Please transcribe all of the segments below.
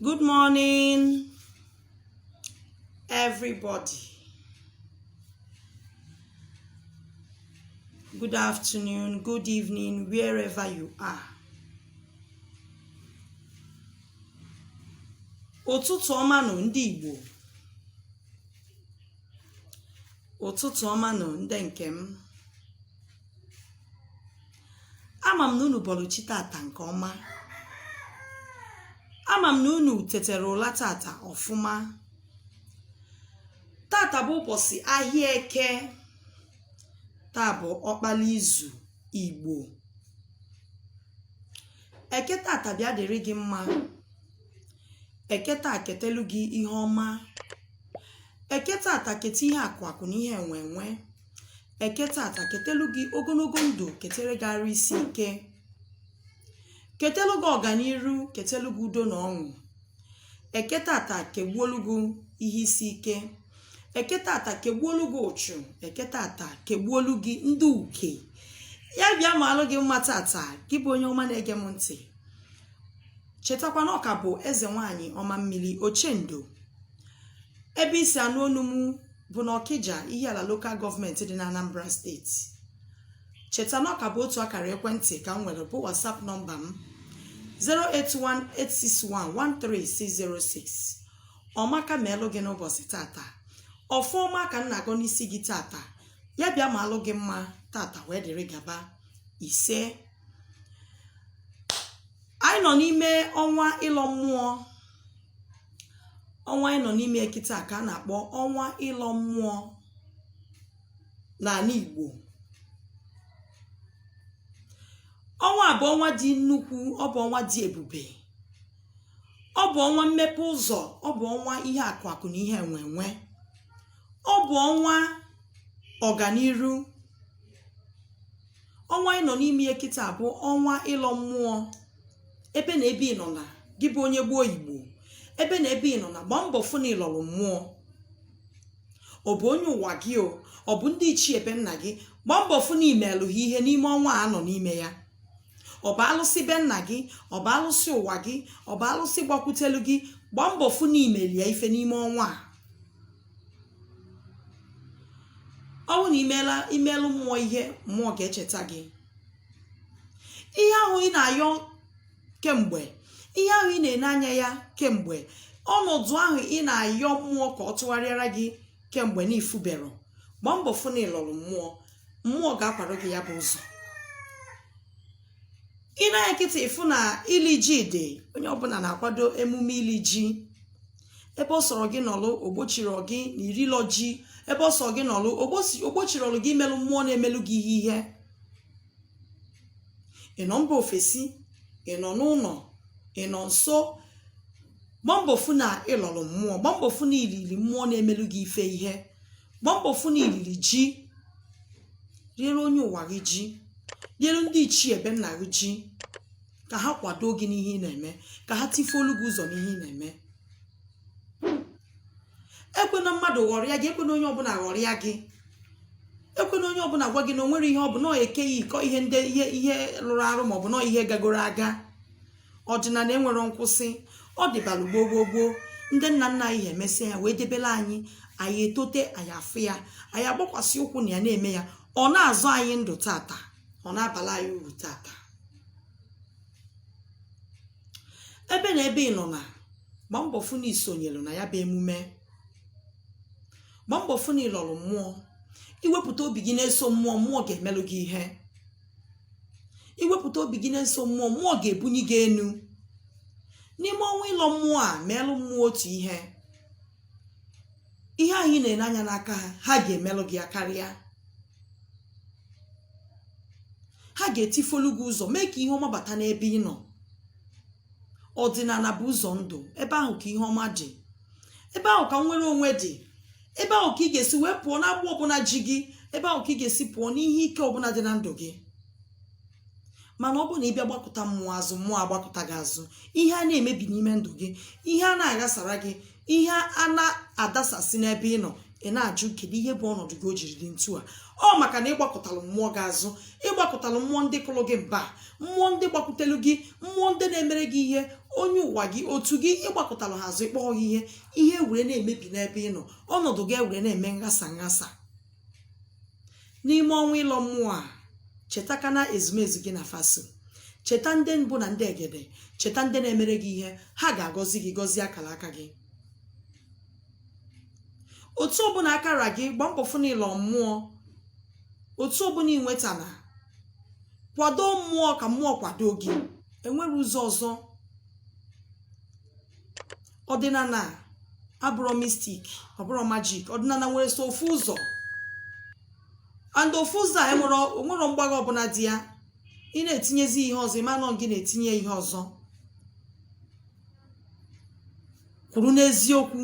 Good morning, everybody. Good afternoon, good evening, wherever you are. Ụtụtụ ọma nọ ndị Igbo. Ụtụtụ ọma nọ ndị nke m. Ama m na unu bọrọ chi tata nke ọma. Ama m na unu tetere ụla tata ọfụma. Tata bụ ụbọchị ahịa eke. Taa bụ ọkpala izu Igbo. Eke tata bịa dịrị gị mma. Eke taa ketelu gị ihe ọma. Eke tata kete ihe akụ na ihe enwe. Eke tata ketelu gị ogologo ndụ ketere gara isi ike. Ketelu gị ọganiru, ketelu gị udo na ọṅụ. Eke tata kegbuolu gị ihe isi ike. Eke tata kegbuolu gị ụchụ. Eke tata kegbuolu gị ndị uke. Ya bịa maalụ gị mma tata, gị bụ onye ọma na-ege m ntị. Chetakwa na ọka bụ eze nwanyị ọma mmiri Ochendo. Ebe isi anụ onu m bụ na Ọkịja Ihiala Local Government dị na Anambra Steeti. Cheta na ọka bụ otu akara ekwentị ka m nwere bụ WhatsApp nọmba m 08186113606. Ọmaka meelụ gị n'ụbọchị tata. Ọfọma ka m na-agọ n'isi gị tata. Ya bịa ma alụ gị mma tata wee dịrị gaba ise. Anyị nọ n'ime ọnwa ịlọ mmụọ. Ọnwa anyị nọ n'ime kịta ka a na-akpọ ọnwa ịlọ mmụọ n'ala Igbo. Ọnwa a bụ ọnwa dị nnukwu, ọ bụ ọnwa dị ebube. Ọ bụ ọnwa mmepe ụzọ, ọ bụ ọnwa ihe akụ na ihe enwe. Ọ bụ ọnwa ọganiru. Ọnwa anyị nọ n'ime kịta bụ ọnwa ịlọ mmụọ. Ebe na ebe ị nọ na gị bụ onye gboo Igbo. Ebe na ebe ị nọ na gbaa mbọ fụ na ịlọrọ mmụọ. Ọ bụ onye ụwa gị o, ọ bụ ndị ichie ebe nna gị, gbaa mbọ fụ na imelụ ha ihe n'ime ọnwa a nọ n'ime ya. Ọ bụ alụsị be nna gị, ọ bụ alụsị ụwa gị, ọ bụ alụsị gbakwutelu gị, gbaa mbọ fụ na imelie ife n'ime ọnwa a. Ọ bụ na imelụ mmụọ ihe, mmụọ ga-echeta gị. Ihe ahụ ị na-ayọ kemgbe, ihe ahụ ị na-ene anya ya kemgbe, ọnọdụ ahụ ị na-ayọ mmụọ ka ọ tụgharịara gị kemgbe n'ifubero, gbaa mbọ fụ na ịlọrọ mmụọ. Mmụọ ga-akwado gị ya bụ ụzọ. Ị na-anya kịta ịfụ na ili ji dị, onye ọbụla na-akwado emume ili ji. Ebe ọ sọrọ gị nọlụ ogbochiri gị na irilọ ji. Ebe ọ sọrọ gị nọlụ ogbochiri gị imelụ mmụọ na-emelụ gị ihe. Ị nọ mba ofesi, ị nọ n'ụlọ, ị nọ nso, gbaa mbọ fụ na ịlọrọ mmụọ. Gbaa mbọ fụ na ilili mmụọ na-emelụ gị ife ihe. Gbaa mbọ fụ na ilili ji. Riere onye ụwa gị ji. Riere ndị ichie ebe nna gị ji. Ka ha kwado gị n'ihe ị na-eme. Ka ha tifolu gị ụzọ n'ihe ị na-eme. Ekwena mmadụ ghọrịa gị. Ekwena onye ọbụla ghọrịa gị. Ekwena onye ọbụla gwa gị na o nwere ihe ọ bụ na ọ ekeghị ịkọ ihe rụrụ arụ maọbụ na ihe gagoro aga. Ọdịnala enwere nkwụsị. Ọ dịbalụ gboo. Ndị nna nna anyị emesịa ya wee debela anyị. Anyị etote, anyị afụ ya, anyị agbakwasị ụkwụ na ya na-eme ya. Ọ na-azụ anyị ndụ tata, ọ na-abala anyị uru tata. Ebe na ebe ị nọ na gbaa mbọ fụ na isonyelu na ya bụ emume. Gbaa mbọ fụ na ịlọrọ mmụọ. Iwepụta obi gị na-eso mmụọ, mmụọ ga-emelụ gị ihe. Iwepụta obi gị na-eso mmụọ, mmụọ ga-ebunye gị enu. N'ime ọnwa ịlọ mmụọ a, meelụ mmụọ otu ihe. Ihe ahụ ị na-ene anya n'aka ha ga-emelụ gị ya karịa. Ha ga-etifolu gị ụzọ, mee ka ihe ọma bata n'ebe ị nọ. Ọdịnala bụ ụzọ ndụ. Ebe ahụ ka ihe ọma dị. Ebe ahụ ka nnwere onwe dị. Ebe ahụ ka ị ga-esi wee pụọ n'agbụ ọbụla ji gị. Ebe ahụ ka ị ga-esi pụọ n'ihe ike ọbụla dị na ndụ gị. Mana ọ bụ na ị bịa gbakọta mmụọ azụ, mmụọ agbakọta gị azụ. Ihe a na-emebi n'ime ndụ gị, ihe a na-aghasara gị, ihe a na-adasasị n'ebe ị nọ, ị na-ajụ kedu ihe bụ ọnọdụ gị o jiri dị ntu a. Ọ maka na ịgbakọtalụ mmụọ gị azụ. Ịgbakọtalụ mmụọ ndị kụrụ gị mba, mmụọ ndị gbakwutelu gị, mmụọ ndị na-emere gị ihe. onye ụwa gị otu gị ịgbakọtara ha azụ ịkpọ ihe were na-emebi n'ebe ị nọ, ọnọdụ gị were na-eme nghasa n'ime ọnwa ịlọ mmụọ a. chetakana ezumezu gị na faso, cheta ndị mbụ na ndị egede, cheta ndị na-emere gị ihe, ha ga-agọzi gị, gọzie akara aka gị. otu ọbụla akara gị gba mbọ fụ n'ịlọ mmụọ, otu ọbụla inwetana kwado mmụọ ka mmụọ kwado gị. enwere ụzọ ọzọ. ọdịnala abụrụ mistik, ọ bụrụ majik. ọdịnala nwere so ofu ụzọ, and ofu ụzọ a enwere mgbagha ọbụla dị ya. ị na-etinyezi ihe ọzọ, ịma nọ gị na-etinye ihe ọzọ. kwuru n'eziokwu,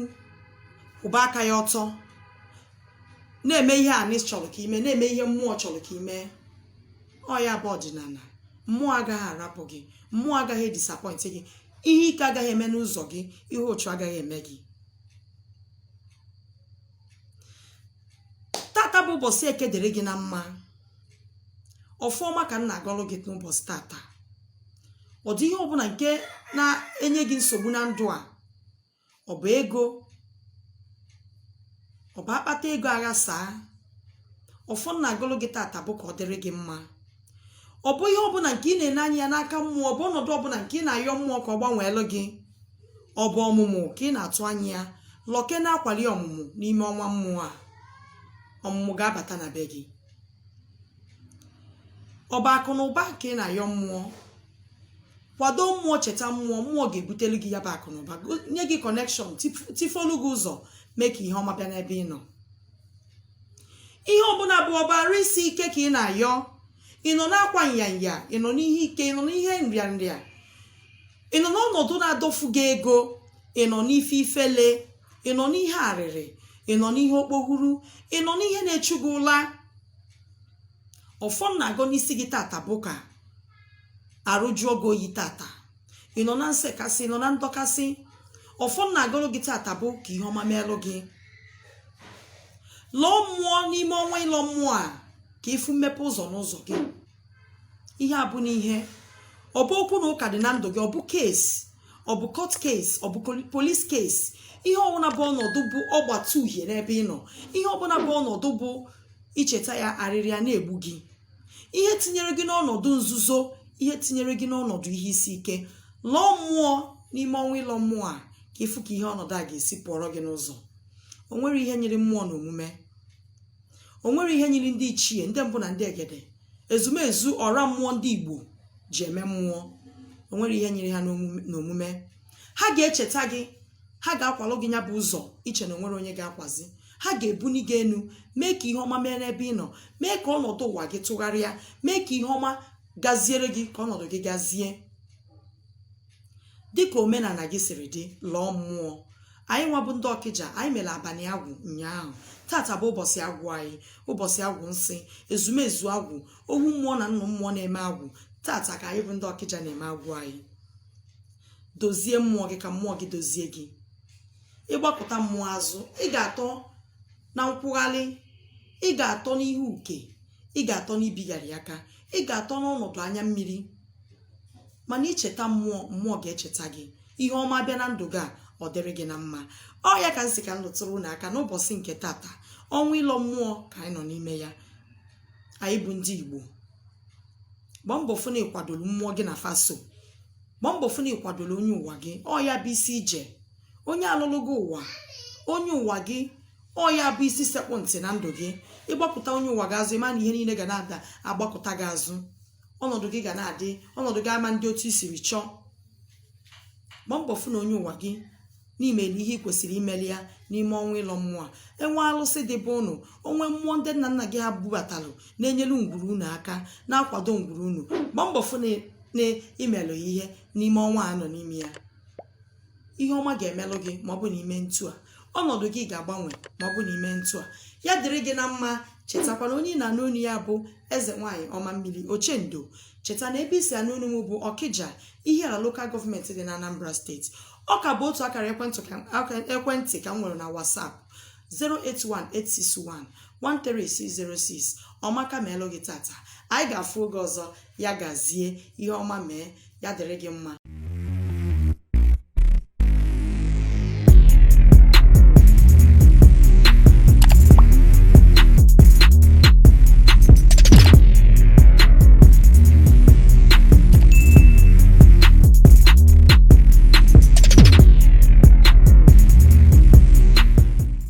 kwụba aka ya ọtọ, na-eme ihe anị chọrọ ka ime, na-eme ihe mmụọ chọrọ ka ime. ọ ya bụ ọdịnala. mmụọ agaghị arapụ gị, mmụọ agaghị edisapọịntị gị, ihe ike agaghị eme n'ụzọ gị, ihe ochu agaghị eme gị. tata bụ ụbọchị eke dịrị gị na mma. ọfụma ka m na-agọrọ gị n'ụbọchị tata. ọ dị ihe ọbụla nke na-enye gị nsogbu na ndụ a, ọ bụ ego, ọ bụ akpata ego aghasaa, ọfọ na-agọrọ gị tata bụ ka ọ dịrị gị mma. ọ bụ ihe ọbụla nke ị na-ene anya ya n'aka mmụọ, ọ bụ ọnọdụ ọbụla nke ị na-ayọ mmụọ ka ọ gbanweelu gị, ọ bụ ọmụmụ ka ị na-atụ anya ya, lọke na-akwali ọmụmụ n'ime ọnwa mmụọ a. ọmụmụ ga-abata na be gị. ọ bụ akụ na ụba ka ị na-ayọ mmụọ, kwado mmụọ, cheta mmụọ, mmụọ ga-ebutelu gị ya bụ akụ na ụba, nye gị kọnekshọn, tifolu gị ụzọ, mee ka ihe ọma bịa n'ebe ị nọ. ihe ọbụla bụ ọbara isi ike ka ị na-ayọ, ị nọ n'akwa nyanya, ị nọ n'ihe ike, ị nọ n'ihe nrịanrịa, ị nọ n'ọnọdụ na-adọfu gị ego, ị nọ n'ife ifele, ị nọ n'ihe arịrị, ị nọ n'ihe okpohuru, ị nọ n'ihe na-echu gị ụla. ọfọ na-agọ n'isi gị tata bụ ka arụjụọ gị oyi tata. ị nọ na nsekasị, ị nọ na ndọkasị. ọfọ na-agọrọ gị tata bụ ka ihe ọma meelụ gị. lọọ mmụọ n'ime ọnwa ịlọ mmụọ a ka ịfụ mmepe ụzọ n'ụzọ gị. ihe a bụ n'ihe, ọ bụ okwu na ụka dị na ndụ gị, ọ bụ kesi, ọ bụ court case, ọ bụ police case. ihe ọbụla bụ ọnọdụ bụ ọgbata uhie n'ebe ị nọ, ihe ọbụla bụ ọnọdụ bụ icheta ya arịrịa na-egbu gị, ihe tinyere gị n'ọnọdụ nzuzo, ihe tinyere gị n'ọnọdụ ihe isi ike, lọọ mmụọ n'ime ọnwa ịlọ mmụọ a ka ịfụ ka ihe ọnọdụ a ga-esi pụọrọ gị n'ụzọ. o nwere ihe nyere mmụọ na omume, o nwere ihe nyere ndị ichie, ndị mbụ na ndị egede, ezumezu ọra mmụọ ndị Igbo ji eme mmụọ. o nwere ihe nyere ha n'omume. ha ga-echeta gị, ha ga-akwalụ gị ya bụ ụzọ iche na onwere onye ga-akwazi. ha ga-ebuni gị enu, mee ka ihe ọma mee n'ebe ị nọ, mee ka ọnọdụ ụwa gị tụgharịa, mee ka ihe ọma gaziere gị, ka ọnọdụ gị gazie dịka omenala gị siri dị. lọọ mmụọ. anyị nwabụ ndị Ọkịja, anyị mere abalị agwụ ụnyaahụ. tata bụ ụbọchị agwụ anyị, ụbọchị agwụ nsị, ezumezu agwụ, ohu mmụọ na nnụ mmụọ na-eme agwụ. tata ka anyị bụ ndị Ọkịja na-eme agwụ anyị. dozie mmụọ gị ka mmụọ gị dozie gị. ịgbapụta mmụọ azụ, ị ga-atọ na nkwụgharị, ị ga-atọ n'ihe uke, ị ga-atọ n'ibigharị aka, ị ga-atọ n'ọnọdụ anya mmiri. mana icheta mmụọ, mmụọ ga-echeta gị. ihe ọma bịa na ndụ gị a, ọ dịrị gị na mma. ọ ya ka m sị ka m lụtụrụ n'aka n'ụbọchị nke tata, ọnwa ịlọ mmụọ ka anyị nọ n'ime ya. anyị bụ ndị Igbo. gbaa mbọ fụ na ịkwadoro mmụọ gị na faso, gbaa mbọ fụ na ịkwadoro onye ụwa gị. ọ ya bụ isi ije. onye alụlụ gị ụwa, onye ụwa gị, ọ ya bụ isi sekpụ ntị na ndụ gị. ịgbapụta onye ụwa gị azụ, ịma na ihe niile ga na-ada agbakọta gị azụ. ọnọdụ gị ga na-adị, ọnọdụ gị ama ndị otu isiri chọọ. gbaa mbọ fụ na onye ụwa gị n'ime ihe ị kwesịrị imeli ya n'ime ọnwa ịlọ mmụọ a. enwe alụsị dị bụ ụnụ, onwe mmụọ ndị nna nna gị ha bubatalụ na-enyelu ngwuru unu aka, na-akwado ngwuru unu. gbaa mbọ fụ na imelụ ihe n'ime ọnwa a nọ n'ime ya. ihe ọma ga-emelụ gị ma ọ bụ n'ime ntu a. ọnọdụ gị ga-agbanwe ma ọ bụ n'ime ntu a. ya dịrị gị na mma. chetakwana onye ị na-anụ onu ya bụ eze nwanyị ọma mmiri Ochendo. cheta na ebe isi anụ onu m bụ Ọkịja, Ihiala lokal gọọmenti dị na Anambra steeti. ọ ka bụ otu akara ekwentị ka m nwere na WhatsApp 08186113606. ọmaka meelụ gị tata. anyị ga-afụ oge ọzọ. ya gazie, ihe ọma mee, ya dịrị gị mma.